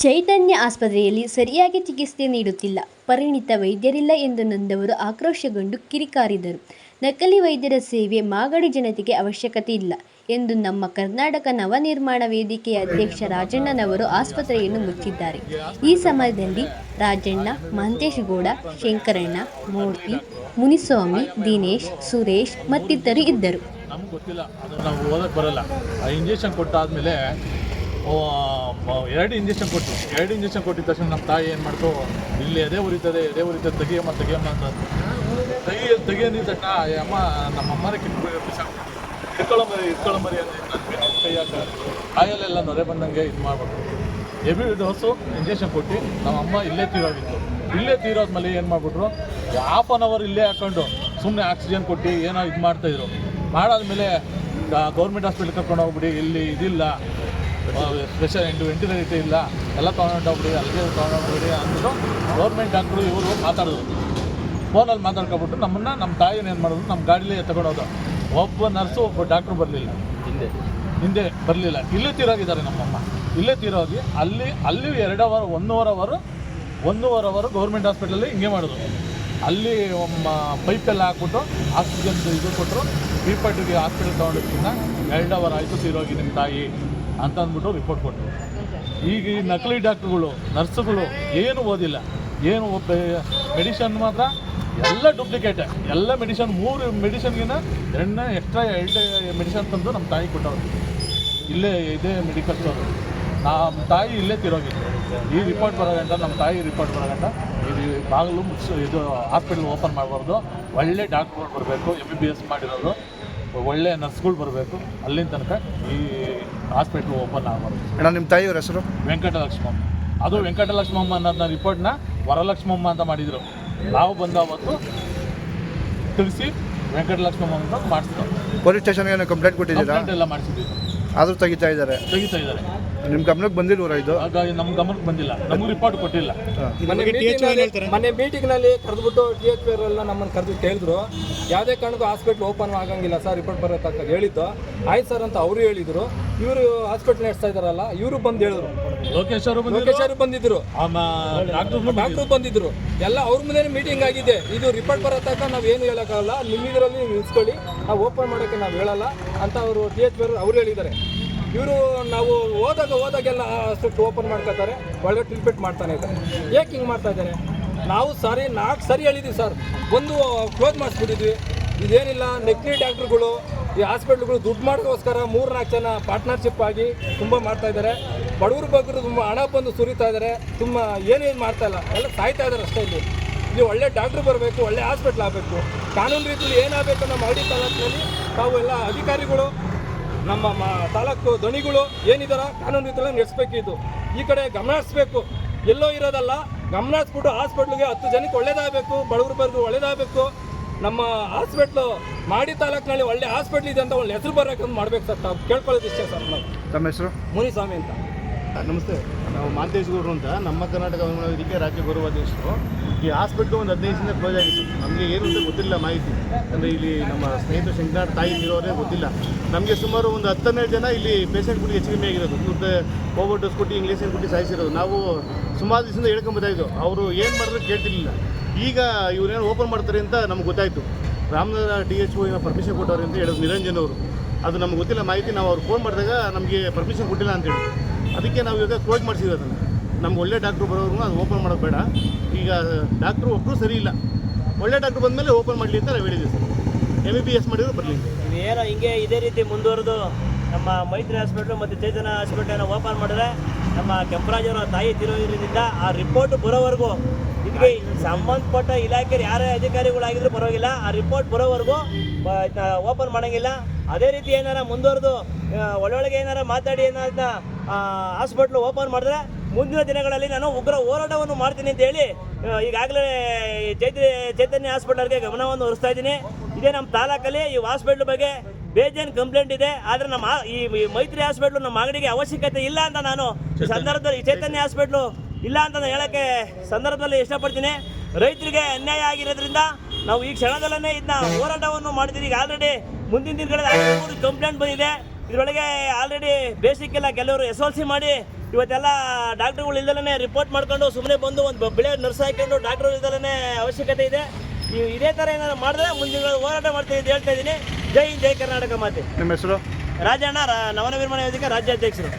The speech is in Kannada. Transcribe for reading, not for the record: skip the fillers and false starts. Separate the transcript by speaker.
Speaker 1: ಚೈತನ್ಯ ಆಸ್ಪತ್ರೆಯಲ್ಲಿ ಸರಿಯಾಗಿ ಚಿಕಿತ್ಸೆ ನೀಡುತ್ತಿಲ್ಲ, ಪರಿಣಿತ ವೈದ್ಯರಿಲ್ಲ ಎಂದು ನೊಂದವರು ಆಕ್ರೋಶಗೊಂಡು ಕಿಡಿಕಾರಿದರು. ನಕಲಿ ವೈದ್ಯರ ಸೇವೆ ಮಾಗಡಿ ಜನತೆಗೆ ಅವಶ್ಯಕತೆ ಇಲ್ಲ ಎಂದು ನಮ್ಮ ಕರ್ನಾಟಕ ನವನಿರ್ಮಾಣ ವೇದಿಕೆಯ ಅಧ್ಯಕ್ಷ ರಾಜಣ್ಣನವರು ಆಸ್ಪತ್ರೆಯನ್ನು ಮುಚ್ಚಿದ್ದಾರೆ. ಈ ಸಮಯದಲ್ಲಿ ರಾಜಣ್ಣ, ಮಹಂತೇಶ್ ಗೌಡ, ಶಂಕರಣ್ಣ, ಮೂರ್ತಿ, ಮುನಿಸ್ವಾಮಿ, ದಿನೇಶ್, ಸುರೇಶ್ ಮತ್ತಿತರರು ಇದ್ದರು.
Speaker 2: ನಮ್ಗೆ ಗೊತ್ತಿಲ್ಲ, ಅದು ನಾವು ಓದಕ್ಕೆ ಬರಲ್ಲ. ಆ ಇಂಜೆಕ್ಷನ್ ಕೊಟ್ಟಾದ್ಮೇಲೆ 2 ಇಂಜೆಕ್ಷನ್ ಕೊಟ್ಟಿದ್ದ ತಕ್ಷಣ ನಮ್ಮ ತಾಯಿ ಏನು ಮಾಡ್ತು, ಇಲ್ಲಿ ಎದೆ ಉರಿತದೆ ತೆಗಿಯಮ್ಮ ಅಂತ ತೆಗಿಯಂದಿದ ತಕ್ಷಣ ಅಮ್ಮ ನಮ್ಮಮ್ಮನೇ ಇಟ್ಕೊಳ್ಳೋ ಮರಿ ಅಂತ ಕೈ ಹಾಕ ಕಾಯಲ್ಲೆಲ್ಲ ನೊರೆ ಬಂದಂಗೆ ಇದು ಮಾಡ್ಬಿಟ್ಟು ಹೆವಿ ಡೋಸು ಇಂಜೆಕ್ಷನ್ ಕೊಟ್ಟು ನಮ್ಮಮ್ಮ ಇಲ್ಲೇ ತೀರೋದ್ಮೇಲೆ ಏನು ಮಾಡಿಬಿಟ್ರು, ಹಾಫ್ ಆನ್ ಅವರ್ ಇಲ್ಲೇ ಹಾಕೊಂಡು ಸುಮ್ಮನೆ ಆಕ್ಸಿಜನ್ ಕೊಟ್ಟು ಏನೋ ಇದು ಮಾಡ್ತಾಯಿದ್ರು. ಮಾಡಾದ್ಮೇಲೆ ಗೌರ್ಮೆಂಟ್ ಹಾಸ್ಪಿಟ್ಲ್ ಕರ್ಕೊಂಡು ಹೋಗ್ಬಿಡಿ, ಇಲ್ಲಿ ಇದಿಲ್ಲ, ಸ್ಪೆಷಲ್ ವೆಂಟಿಲೇಟರ್ ಇಲ್ಲ, ಎಲ್ಲ ತೊಗೊಂಡೋಗ್ಬಿಡಿ, ಅಲ್ಲಿಗೆ ತೊಗೊಂಡೋಗ್ಬಿಡಿ ಅಂದ್ಬಿಟ್ಟು ಗೌರ್ಮೆಂಟ್ ಡಾಕ್ಟ್ರು ಇವರು ಮಾತಾಡಿದ್ರು. ಫೋನಲ್ಲಿ ಮಾತಾಡ್ಕೊಬಿಟ್ಟು ನಮ್ಮ ತಾಯಿನ ಏನು ಮಾಡಿದ್ರು, ನಮ್ಮ ಗಾಡೀಲೇ ತಗೊಂಡೋದು. ಒಬ್ಬ ನರ್ಸು ಒಬ್ಬ ಡಾಕ್ಟ್ರು ಬರಲಿಲ್ಲ, ಹಿಂದೆ ಬರಲಿಲ್ಲ. ಇಲ್ಲೇ ತೀರೋಗಿದ್ದಾರೆ ನಮ್ಮಮ್ಮ. ಇಲ್ಲೇ ತೀರೋಗಿ ಅಲ್ಲಿ 1.5 ಅವರ್ ಗೌರ್ಮೆಂಟ್ ಹಾಸ್ಪಿಟಲಲ್ಲಿ ಹಿಂಗೆ ಮಾಡಿದ್ರು. ಅಲ್ಲಿ ಪೈಪೆಲ್ಲ ಹಾಕ್ಬಿಟ್ಟು ಆಕ್ಸಿಜನ್ ಇದು ಕೊಟ್ಟರು. ಬೀಪಟ್ಟಿಗೆ ಹಾಸ್ಪಿಟಲ್ ತೊಗೊಂಡೋಗಿನ್ನ 2 ಅವರ್ ಆಯಿತು ತೀರೋಗಿ ನಿಮ್ಮ ತಾಯಿ ಅಂತ ಅಂದ್ಬಿಟ್ಟು ರಿಪೋರ್ಟ್ ಕೊಟ್ಟರು. ಈಗ ಈ ನಕಲಿ ಡಾಕ್ಟ್ರುಗಳು, ನರ್ಸುಗಳು ಏನು ಓದಿಲ್ಲ, ಏನು ಮೆಡಿಷನ್ ಮಾತ್ರ ಎಲ್ಲ ಡೂಪ್ಲಿಕೇಟ್. ಎಲ್ಲ ಮೆಡಿಷನ್ 3 ಮೆಡಿಷನ್ಗಿನ್ನ 2 ಎಕ್ಸ್ಟ್ರಾ 2 ಮೆಡಿಷನ್ ತಂದು ನಮ್ಮ ತಾಯಿ ಕೊಟ್ಟವರು. ಇಲ್ಲೇ ಇದೇ ಮೆಡಿಕಲ್ ಸ್ಟೋರು. ನಮ್ಮ ತಾಯಿ ಇಲ್ಲೇ ತಿರೋಗಿತ್ತು. ಈ ರಿಪೋರ್ಟ್ ಬರೋಗಂಟ, ನಮ್ಮ ತಾಯಿ ರಿಪೋರ್ಟ್ ಬರೋಗಂಟ ಇದು ಬಾಗಿಲು ಇದು ಹಾಸ್ಪಿಟ್ಲ್ ಓಪನ್ ಮಾಡಬಾರ್ದು. ಒಳ್ಳೆ ಡಾಕ್ಟ್ರುಗಳು ಬರಬೇಕು, MBBS ಮಾಡಿರೋದು, ಒಳ್ಳೆ ನರ್ಸ್ಗಳು ಬರಬೇಕು. ಅಲ್ಲಿನ ತನಕ ಈ ಹಾಸ್ಪಿಟ್ಲ್ ಓಪನ್ ಆಗಬಾರ್ದು.
Speaker 3: ನಿಮ್ಮ ತಾಯಿಯವ್ರ ಹೆಸರು
Speaker 2: ವೆಂಕಟಲಕ್ಷ್ಮಮ್ಮ. ಅದು ವೆಂಕಟಲಕ್ಷ್ಮಮ್ಮ ಅನ್ನೋದನ್ನ ರಿಪೋರ್ಟ್ನ ವರಲಕ್ಷ್ಮಮ್ಮ ಅಂತ ಮಾಡಿದರು. ನಾವು ಬಂದ ಅವತ್ತು ತಿಳಿಸಿ ವೆಂಕಟಲಕ್ಷ್ಮಮ್ಮ ಅಂತ ಮಾಡಿಸ್ತಾರೆ.
Speaker 3: ಪೊಲೀಸ್ ಸ್ಟೇಷನ್ಗೆ ಕಂಪ್ಲೇಂಟ್ ಕೊಟ್ಟಿದ್ದೀರಾ?
Speaker 2: ಎಲ್ಲ ಮಾಡಿಸಿದ್ವಿ,
Speaker 3: ಆದರೂ ತೆಗಿತಾ ಇದ್ದಾರೆ. ನಿಮ್ಮ ಗಮನಕ್ಕೆ ಬಂದಿಲ್ವರ ಇದು?
Speaker 2: ಹಾಗಾಗಿ ನಮ್ಮ ಗಮನಕ್ಕೆ ಬಂದಿಲ್ಲ, ನಮ್ಗೆ ರಿಪೋರ್ಟ್ ಕೊಟ್ಟಿಲ್ಲ.
Speaker 4: ಮೊನ್ನೆ ಮೀಟಿಂಗ್ನಲ್ಲಿ ಕರೆದ್ಬಿಟ್ಟು THP ಎಲ್ಲ ನಮ್ಮನ್ನು ಕರೆದು ಕೇಳಿದ್ರು, ಯಾವುದೇ ಕಾರಣಕ್ಕೂ ಹಾಸ್ಪಿಟ್ಲ್ ಓಪನ್ ಆಗಂಗಿಲ್ಲ ಸರ್, ರಿಪೋರ್ಟ್ ಬರೋತಕ್ಕ ಹೇಳಿದ್ದು. ಆಯ್ತು ಸರ್ ಅಂತ ಅವರು ಹೇಳಿದರು. ಇವರು ಹಾಸ್ಪಿಟ್ಲ್ ನಡೆಸ್ತಾ ಇದ್ದಾರಲ್ಲ, ಇವರು ಬಂದು ಹೇಳಿದ್ರು. ಲೋಕೇಶ್ ಅವರು ಬಂದಿದ್ರು, ಡಾಕ್ಟ್ರು ಬಂದಿದ್ರು. ಎಲ್ಲ ಅವ್ರ ಮುಂದೆ ಮೀಟಿಂಗ್ ಆಗಿದೆ. ಇದು ರಿಪೋರ್ಟ್ ಬರೋತಕ್ಕ ನಾವು ಏನು ಹೇಳೋಕ್ಕಾಗಲ್ಲ, ನಿಮ್ಮಿದರಲ್ಲಿ ನಿಲ್ಸ್ಕೊಳ್ಳಿ, ನಾವು ಓಪನ್ ಮಾಡೋಕ್ಕೆ ನಾವು ಹೇಳಲ್ಲ ಅಂತ ಅವರು THP ಅವರು ಹೇಳಿದ್ದಾರೆ. ಇವರು ನಾವು ಹೋದಾಗೆಲ್ಲ ಅಷ್ಟು ಓಪನ್ ಮಾಡ್ಕೋತಾರೆ, ಒಳ್ಳೆ ಟ್ರೀಟ್ಮೆಂಟ್ ಮಾಡ್ತಾನೆ ಇದ್ದಾರೆ. ಏಕೆ ಹಿಂಗೆ ಮಾಡ್ತಾ ಇದ್ದಾರೆ? ನಾವು 4 ಸರಿ ಹೇಳಿದ್ವಿ ಸರ್, ಒಂದು ಕ್ಲೋಸ್ ಮಾಡಿಸ್ಬಿಟ್ಟಿದ್ವಿ. ಇದೇನಿಲ್ಲ, ನಕಲಿ ಡಾಕ್ಟ್ರುಗಳು ಈ ಹಾಸ್ಪಿಟ್ಲ್ಗಳು ದುಡ್ಡು ಮಾಡೋಕ್ಕೋಸ್ಕರ 3-4 ಜನ ಪಾರ್ಟ್ನರ್ಶಿಪ್ ಆಗಿ ತುಂಬ ಮಾಡ್ತಾ ಇದ್ದಾರೆ. ಬಡವ್ರ ಬಗ್ಗೆ ತುಂಬ ಹಣ ಬಂದು ಸುರಿತಾ ಇದ್ದಾರೆ. ತುಂಬ ಏನೇನು ಮಾಡ್ತಾ ಇಲ್ಲ, ಎಲ್ಲ ಸಾಯ್ತಾ ಇದ್ದಾರೆ ಅಷ್ಟೇ. ಇಲ್ಲಿ ಒಳ್ಳೆ ಡಾಕ್ಟ್ರು ಬರಬೇಕು, ಒಳ್ಳೆ ಹಾಸ್ಪಿಟ್ಲ್ ಆಗಬೇಕು. ಕಾನೂನು ರೀತಿಯಲ್ಲಿ ಏನಾಗಬೇಕು ನಮ್ಮ ಮಾಗಡಿ ತಾಲೂಕಿನಲ್ಲಿ ತಾವು ಎಲ್ಲ ಅಧಿಕಾರಿಗಳು, ನಮ್ಮ ತಾಲೂಕು ದಣಿಗಳು ಏನಿದಾರ ಕಾನೂನು ರೀತಿಯಲ್ಲಿ ನಡೆಸಬೇಕಿದ್ದು. ಈ ಕಡೆ ಗಮನ ಹರಿಸ್ಬೇಕು, ಎಲ್ಲೋ ಇರೋದಲ್ಲ, ಗಮನ ಹರಿಸ್ಬಿಟ್ಟು ಹಾಸ್ಪಿಟ್ಲಿಗೆ 10 ಜನಕ್ಕೆ ಒಳ್ಳೇದಾಗಬೇಕು, ಬಡವ್ರ ಬರ್ದು ಒಳ್ಳೇದಾಗಬೇಕು. ನಮ್ಮ ಹಾಸ್ಪಿಟ್ಲು ಮಾಗಡಿ ತಾಲೂಕಿನಲ್ಲಿ ಒಳ್ಳೆ ಹಾಸ್ಪಿಟ್ಲ್ ಇದೆ ಅಂತ ಒಳ್ಳೆ ಹೆಸರು ಬರೋಕೆ ಮಾಡಬೇಕು ಸರ್. ತಾವು ಕೇಳ್ಕೊಳ್ಳೋದು ಇಷ್ಟೇ ಸರ್. ನಾವು
Speaker 3: ತಮ್ಮ ಹೆಸರು?
Speaker 4: ಮುನಿಸ್ವಾಮಿ ಅಂತ.
Speaker 5: ನಮಸ್ತೆ, ನಾವು ಮಹಂತೇಶ್ ಗೌಡರು ಅಂತ, ನಮ್ಮ ಕರ್ನಾಟಕ ವೇದಿಕೆ ರಾಜ್ಯ ಗೌರವಾಧ್ಯಕ್ಷರು. ಈ ಹಾಸ್ಪಿಟ್ಲು ಒಂದು 15 ದಿನದಿಂದ ಕ್ಲೋಸ್ ಆಗಿತ್ತು. ನಮಗೆ ಏನು ಅಂತ ಗೊತ್ತಿಲ್ಲ ಮಾಹಿತಿ. ಅಂದರೆ ಇಲ್ಲಿ ನಮ್ಮ ಸ್ನೇಹಿತರು ಶಂಕರಣ್ಣ ತಾಯಿ ಇರೋರೇ ಗೊತ್ತಿಲ್ಲ. ನಮಗೆ ಸುಮಾರು ಒಂದು 10-12 ಜನ ಇಲ್ಲಿ ಪೇಷೆಂಟ್ಗಳಿಗೆ ಹೆಚ್ಚು ಕಮ್ಮಿ ಆಗಿರೋದು, ದುಡ್ಡು ಓವರ್ ಡೋಸ್ ಕೊಟ್ಟು ಇಂಗ್ಲೀಷನ್ ಕೊಟ್ಟು ಸಾಯಿಸಿರೋದು. ನಾವು ಸುಮಾರು ದಿವಸದಿಂದ ಹೇಳ್ಕೊಂಬತ್ತಾಯಿದ್ದು, ಅವರು ಏನು ಮಾಡಿದ್ರು ಕೇಳ್ತಿರ್ಲಿಲ್ಲ. ಈಗ ಇವರೇನು ಓಪನ್ ಮಾಡ್ತಾರೆ ಅಂತ ನಮ್ಗೆ ಗೊತ್ತಾಯಿತು. ರಾಮನಗರ THO ಪರ್ಮಿಷನ್ ಕೊಟ್ಟವ್ರೆ ಅಂತ ಹೇಳಿದ್ರು ನಿರಂಜನ್ ಅವರು. ಅದು ನಮ್ಗೆ ಗೊತ್ತಿಲ್ಲ ಮಾಹಿತಿ. ನಾವು ಅವ್ರು ಫೋನ್ ಮಾಡಿದಾಗ ನಮಗೆ ಪರ್ಮಿಷನ್ ಕೊಟ್ಟಿಲ್ಲ ಅಂತೇಳಿ, ಅದಕ್ಕೆ ನಾವು ಇವಾಗ ಕ್ಲೋಸ್ ಮಾಡಿಸಿದ್ವಿ ಅದನ್ನು. ನಮ್ಗೆ ಒಳ್ಳೆ ಡಾಕ್ಟ್ರು ಬರೋರು ಅದು ಓಪನ್ ಮಾಡೋದು ಬೇಡ. ಈಗ ಡಾಕ್ಟ್ರು ಒಬ್ಬರು ಸರಿ ಇಲ್ಲ, ಒಳ್ಳೆ ಡಾಕ್ಟ್ರು ಬಂದಮೇಲೆ ಓಪನ್ ಮಾಡಲಿ ಅಂತ ನಾವು ಹೇಳಿದ್ವಿ ಸರ್. MBBS ಮಾಡಿದ್ರು ಬರಲಿ.
Speaker 6: ಏನೋ ಹಿಂಗೆ ಇದೇ ರೀತಿ ಮುಂದುವರೆದು ನಮ್ಮ ಮೈತ್ರಿ ಹಾಸ್ಪಿಟ್ಲು ಮತ್ತು ಚೈತನ್ಯ ಹಾಸ್ಪಿಟ್ಲನ್ನು ಓಪನ್ ಮಾಡಿದ್ರೆ ನಮ್ಮ ಕೆಂಪರಾಜವರ ತಾಯಿ ತಿರುವುದರಿಂದ ಆ ರಿಪೋರ್ಟ್ ಬರೋವರೆಗೂ ಇದಕ್ಕೆ ಸಂಬಂಧಪಟ್ಟ ಇಲಾಖೆ ಯಾರೇ ಅಧಿಕಾರಿಗಳಾಗಿದ್ರೂ ಪರವಾಗಿಲ್ಲ, ಆ ರಿಪೋರ್ಟ್ ಬರೋವರೆಗೂ ಓಪನ್ ಮಾಡೋಂಗಿಲ್ಲ. ಅದೇ ರೀತಿ ಏನಾರ ಮುಂದುವರೆದು ಒಳ್ಳೊಳಗೆ ಏನಾರ ಮಾತಾಡಿ ಏನಾರ ಹಾಸ್ಪಿಟ್ಲು ಓಪನ್ ಮಾಡಿದ್ರೆ ಮುಂದಿನ ದಿನಗಳಲ್ಲಿ ನಾನು ಉಗ್ರ ಹೋರಾಟವನ್ನು ಮಾಡ್ತೀನಿ ಅಂತ ಹೇಳಿ ಈಗಾಗಲೇ ಚೈತನ್ಯ ಹಾಸ್ಪಿಟಲ್ಗೆ ಗಮನವನ್ನು ಹರಿಸ್ತಾ ಇದ್ದೀನಿ. ಇದೇ ನಮ್ಮ ತಾಲೂಕಲ್ಲಿ ಈ ಹಾಸ್ಪಿಟ್ಲ್ ಬಗ್ಗೆ ಬೇಜಾನ್ ಕಂಪ್ಲೇಂಟ್ ಇದೆ. ಆದರೆ ನಮ್ಮ ಈ ಮೈತ್ರಿ ಹಾಸ್ಪಿಟ್ಲು ನಮ್ಮ ಮಾಗಡಿಗೆ ಅವಶ್ಯಕತೆ ಇಲ್ಲ ಅಂತ ನಾನು ಈ ಸಂದರ್ಭದಲ್ಲಿ, ಈ ಚೈತನ್ಯ ಹಾಸ್ಪಿಟ್ಲು ಇಲ್ಲ ಅಂತ ನಾನು ಹೇಳೋಕ್ಕೆ ಸಂದರ್ಭದಲ್ಲಿ ಇಷ್ಟಪಡ್ತೀನಿ. ರೈತರಿಗೆ ಅನ್ಯಾಯ ಆಗಿರೋದ್ರಿಂದ ನಾವು ಈ ಕ್ಷಣದಲ್ಲೇ ಇದನ್ನ ಹೋರಾಟವನ್ನು ಮಾಡ್ತೀವಿ. ಈಗ ಆಲ್ರೆಡಿ ಮುಂದಿನ ದಿನಗಳಲ್ಲಿ 3 ಕಂಪ್ಲೇಂಟ್ ಬಂದಿದೆ. ಇದರೊಳಗೆ ಆಲ್ರೆಡಿ ಬೇಸಿಕ್ ಎಲ್ಲ ಕೆಲವರು SLC ಮಾಡಿ ಇವತ್ತೆಲ್ಲ ಡಾಕ್ಟ್ರುಗಳು ಇಲ್ದಲೇ ರಿಪೋರ್ಟ್ ಮಾಡ್ಕೊಂಡು ಸುಮ್ಮನೆ ಬಂದು ಒಂದು ಬಿಳೆ ನರ್ಸ್ ಹಾಕೊಂಡು ಡಾಕ್ಟ್ರು ಇಲ್ದಲೇ ಅವಶ್ಯಕತೆ ಇದೆ. ಇದೇ ಥರ ಏನಾದ್ರು ಮಾಡಿದ್ರೆ ಮುಂದಿನ ಹೋರಾಟ ಮಾಡ್ತೀನಿ ಅಂತ ಹೇಳ್ತಾ ಇದ್ದೀನಿ. ಜೈ ಹಿಂದ್, ಜೈ ಕರ್ನಾಟಕ ಮಾತೆ.
Speaker 3: ನಿಮ್ಮ ಹೆಸರು?
Speaker 6: ರಾಜಣ್ಣ, ನವನವೀರ್ಮಾನ ವೇದಿಕೆ ರಾಜ್ಯಾಧ್ಯಕ್ಷರು.